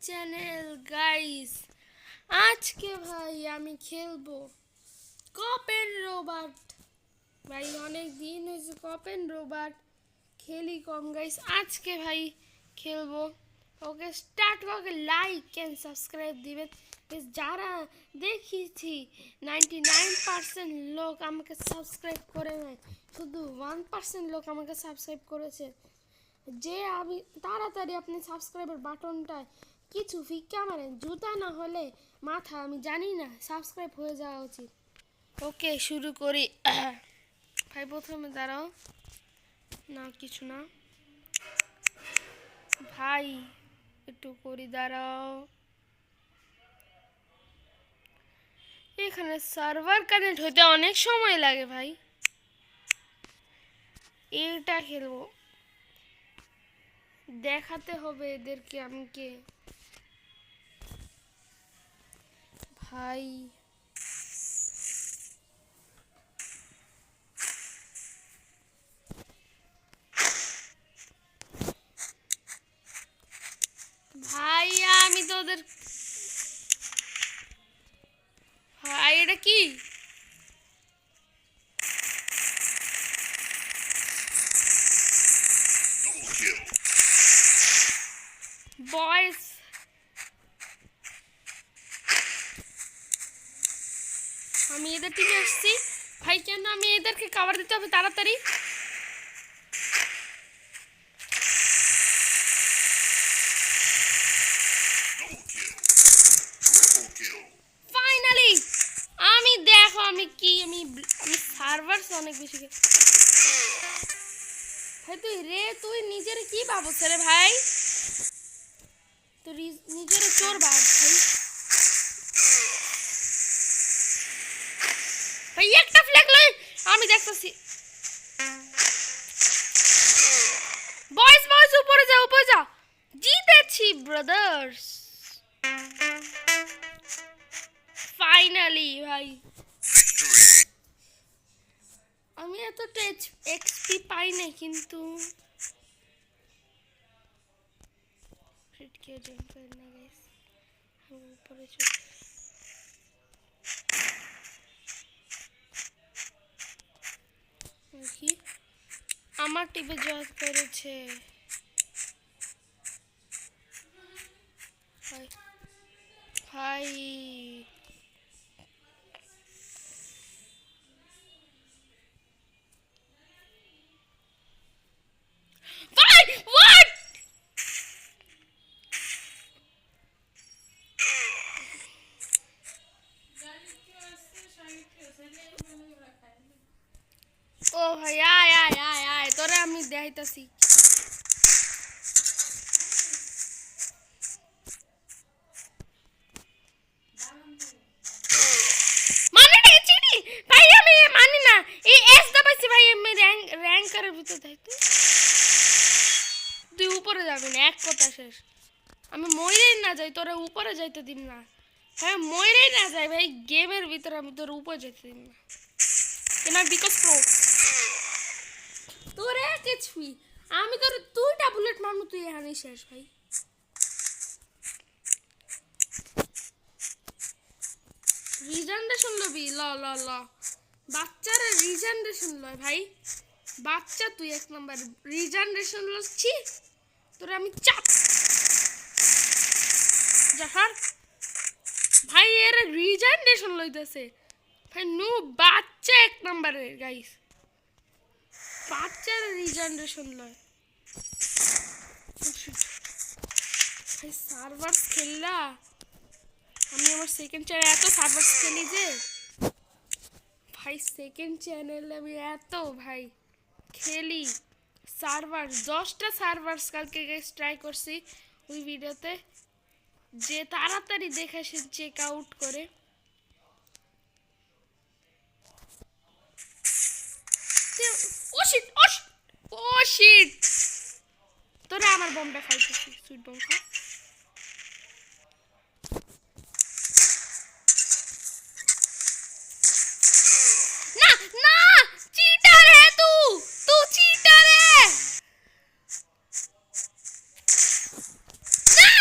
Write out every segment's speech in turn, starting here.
Channel guys. আজকে ভাই আমি খেলবো কপেন রোবট। ভাই অনেক দিন হয়েছে কপেন রোবট খেলি কম গাইস। আজকে ভাই খেলবো। Okay start okay like and subscribe দিবেন। যারা দেখেছি 99% লোক আমাকে সাবস্ক্রাইব করে নাই, শুধু 1% লোক আমাকে সাবস্ক্রাইব করেছে। যে আমি তাড়াতাড়ি আপনি সাবস্ক্রাইবের বাটনটায় কিছু ফিক্কা মারেন, জুতা না হলে মাথা, আমি জানি না, সাবস্ক্রাইব হয়ে যাওয়া উচিত। ওকে শুরু করি। ভাই প্রথমে দাঁড়াও, না কিছু না ভাই, একটু করি দাঁড়াও। এখানে সার্ভার কানেক্ট হতে অনেক সময় লাগে ভাই। এটা খেলবো, দেখাতে হবে এদেরকে আমি কে। ভাই ভাই আমি তো ওদের, ভাই এটা কি? বয়েস আমি এদের টিমে আসছি ভাই। কেন আমি এদেরকে কভার দিতে হবে তাড়াতাড়ি। ফাইনালি আমি দেখো আমি কি, আমি সার্ভার অনেক বেশি। ভাই তুই নিজের কি ভাবছ রে ভাই? তুই নিজের চোর ভাব ভাই। ভাই একটা ফ্ল্যাগ লই, আমি দেখতেছি। বয়েস বয়েস উপরে যা, উপরে যা, জিতেছি ব্রাদার্স ফাইনালি ভাই। আমি এতটা এক্সপি পাই না, কিন্তু উপরে আমার টিপে জয় করেছে ভাই। ভাই ভাই হোয়াট? ও ভাই আয় আয় আয় আয়, তোরে আমি দেখাইতাছি। মানিটা চিনি ভাই, আমি মানি না। এই এস দবাইছি ভাই, আমি র্যাঙ্কারের ভিতর যাইতে। তুই উপরে যাবি না, এক কথা শেষ। আমি মইরেই না যাই, তোরা উপরে যাইতে দিন না। হ্যাঁ মইরেই না যাই ভাই, গেমের ভিতরে আমি তোর উপরে যেতে দিন না। কেন? বিকজ প্রো তোরে কিছুই, আমি তোর দুইটা বুলেট মারমু, তুই এখানেই শেষ ভাই। রিজেনারেশন লবি, ল ল ল, বাচ্চারা রিজেনারেশন লয় ভাই। বাচ্চা তুই এক নাম্বার রিজেনারেশন লচ্ছি তোরে আমি চাপ জাহার। ভাই এর রিজেনারেশন লইতেছে ভাই, নো বাচ্চা এক নাম্বারের গাইস। বাচ্চার রিজেনারেশন লয় ভাই। সার্ভার্স খেললা, আমি আমার সেকেন্ড চ্যানেল এত সার্ভার্স খেলি যে ভাই, সেকেন্ড চ্যানেলে আমি এত ভাই খেলি সার্ভার, 10টা সার্ভার্স কালকে ট্রাই করছি ওই ভিডিওতে। যে তাড়াতাড়ি দেখে সে চেক আউট করে। ও শিট ও শিট ও শিট, তোরা আমার বমটা খাইতেছি, সুইট বম খা। না না, চিটার है तू चीटर है। না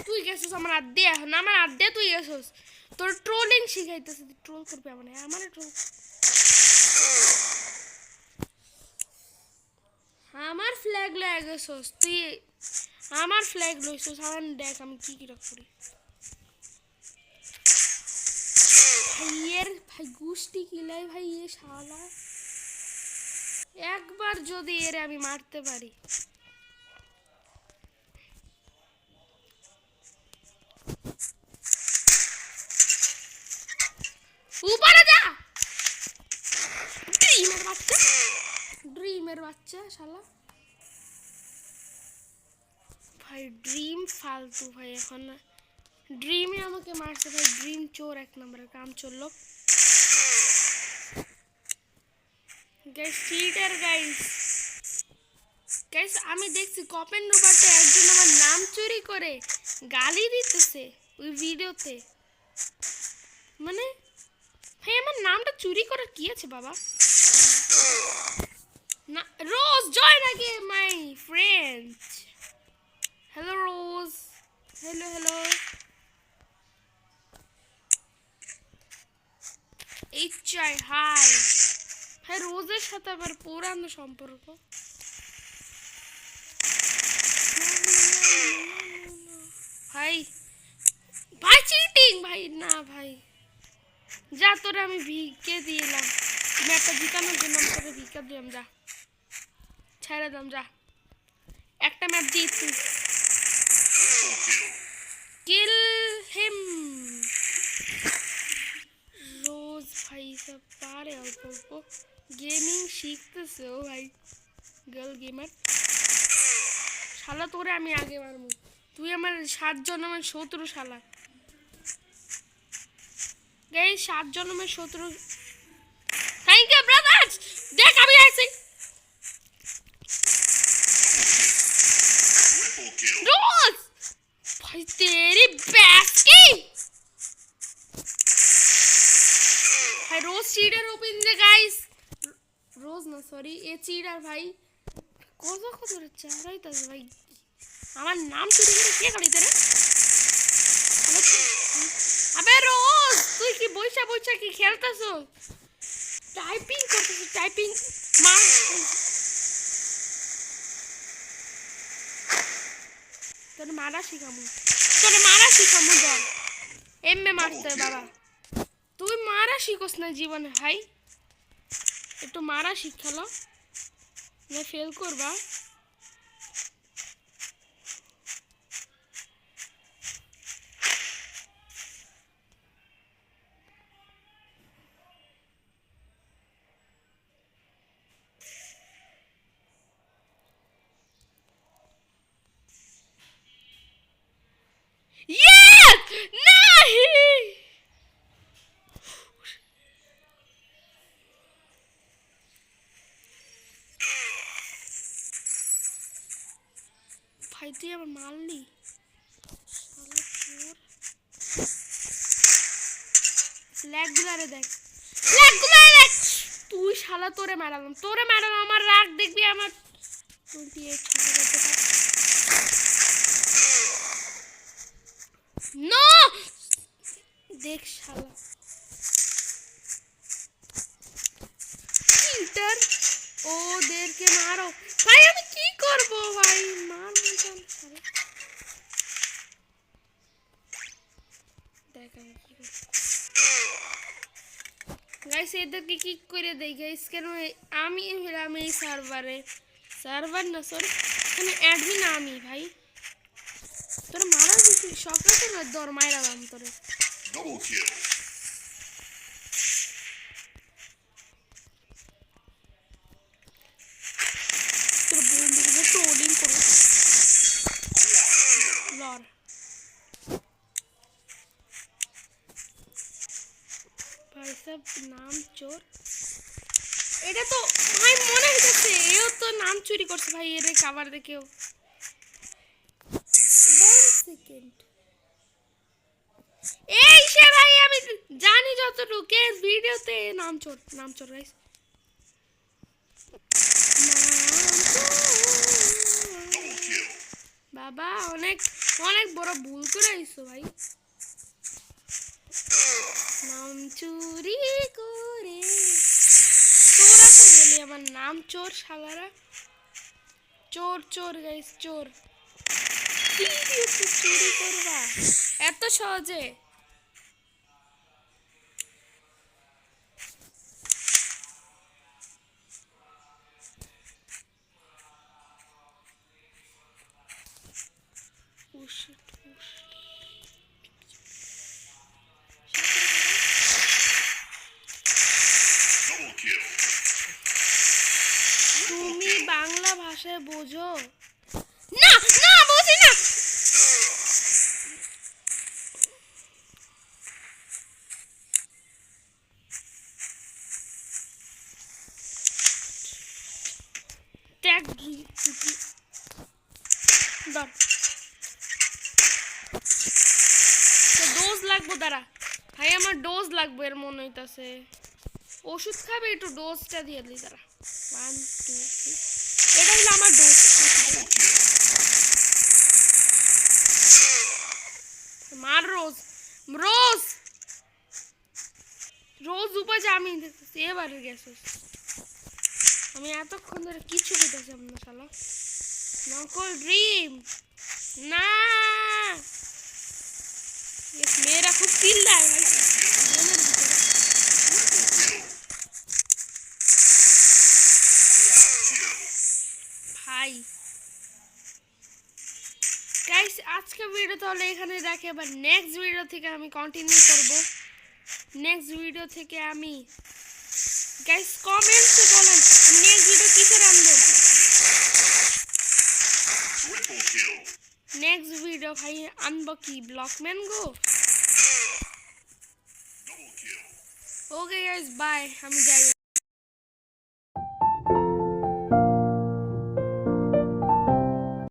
তুই গেছিস আমার আড্ডে, এখন আমার আড্ডে তুই গেছিস, তোর ট্রোলিং শিখাইতেছিস, ট্রোল করবি আমার ট্রোল, আমার ফ্ল্যাগ লয়ে গেছিস তুই, আমার ফ্ল্যাগ লইছিস, আমার দেখ আমি কি কি করি। ভাইয়ের ভাই গুষ্টি কিলাই ভাই, এ শালা একবার যদি এর আমি মারতে পারি। উপরে যা, ড্রিমের বাচ্চা শালা ভাই, ড্রিম ফালতু ভাই, এখন ড্রিমে আমাকে মারছে ভাই, ড্রিম চোর, এক নম্বরের কাম চললো। গাইস চিটার গাইস, গাইস আমি দেখছি কপেন রোবার্টে একজন আমার নাম চুরি করে গালি দিতেছে ওই ভিডিওতে, মানে ভাই আমার নামটা চুরি করার কি আছে বাবা। না রোজ জয়েন আগে my friend, hello Rose, hello hello, H I hi ভাই, রোজের সাথে আবার পুরানো সম্পর্ক। ভাই ভাই চিটিং ভাই, না ভাই যা, তোরে আমি ভিকে দিলাম, ম্যাচটা জিতানোর জন্য আমি তোরে ভিকা দিলাম, যা ছেড়ে দাম, যা একটা ম্যাচ দিয়েছি, কিল হিম। রোজ ভাই সব পারে অল্প অল্প, গেমিং শিখতেছে ও ভাই, গার্ল গেমার শালা, তোরে আমি আগে মারবো, তুই আমার 7 জন্মের শত্রু শালা, গাইস 7 জন্মের শত্রু। থ্যাংক ইউ ব্রাদার্স, দেখ আমি আইছি রোজ ভাই, তেরি ব্যাসকি ভাই, রোজ চিড়ার ওপেন দে গাইস, রোজ না সরি এ চিড়ার ভাই, কত কত চারাইতাছে ভাই, আমার নাম চুরি করে কে গাড়িতে রে, আবে রোজ তুই কি বইসা বইসা কি খেলতেছো, টাইপিং করতেছিস, টাইপিং মা, তোর মারা শিখামু, তোর মারা শিখামু, ধর এমএ মারতে বাবা, তুই মারা শিখোস না জীবনে ভাই, একটু মারা শিখালো না, ফেল করবা। Yes! नहीं! भाई तू ये मार ली, साला चोर, फ्लैग गुलारे देख, फ्लैग गुलारे देख, तू शाला तोरे मारलाम আমার রাগ দেখবি আমার 28 ছাড়া যেতে পারে, নো দেখ শালা চিটার, ওদেরকে মারো ভাই, আমি কি করব ভাই, মার মতন শালা, দেখ আমি কি করব গাইস, এদেরকে কিক করে দেই গাইস, কেন আমি হলাম এই সার্ভারে, সার্ভার না সরি এখানে অ্যাডমিন আমি ভাই, তোর মারা দিছি সকালে না, দর মাইরালাম তোরে, ডাবল কিল, তোর বন্ধুকে ট্রোলিং করো লর ভাই, সব নাম চোর, এটা তো ভাই মনে হইতেছে এও তো নাম চুরি করছে ভাই, এর কভার দেখেও, 1 সেকেন্ড, এই সে ভাই আমি জানি যতটুকু ভিডিওতে নাম চোর গাইস, বাবা অনেক অনেক বড় ভুল করে আইছো ভাই। নাম চুরি করে তোরা তো গেলি, আমার নাম চোর শালারা। চোর চোর গাইস, চোর। চুরি করবা এত সহজে? Oh shit, oh shit. তুমি বাংলা ভাষায় বোঝো? না না, বুঝি না। ট্যাগ ধর। তো ডোজ লাগবো, দাঁড়া ভাই, আমার ডোজ লাগবে এর মনে হইতাছে। ওষুধ খাবে, একটু ডোজটা দিয়ে দিই, দাঁড়া। 1 2 3, এটা হলো আমার ডোজ। মার রোজ, রোজ রোজ উপায় আমি দেখতেছি, এবারে গেছিস। আমি এতক্ষণ ধরে কিছু পেতেছিলাম না শালা। নকল ড্রিম না, মেয়েরা খুব চিল্লায় ভাই মনের ভিতরে। ভাই গাইস, আজকে ভিডিও তাহলে এখানে রাখি, আবার নেক্সট ভিডিও থেকে আমি কন্টিনিউ করব। নেক্সট ভিডিও থেকে আমি গাইস কমেন্টসে বলেন নেক্সট ভিডিও কিসের আনবো। নেক্সট ভিডিও ভাই আনবো কি, ব্লকম্যান গো। ওকে গাইস, বাই, আমি যাই।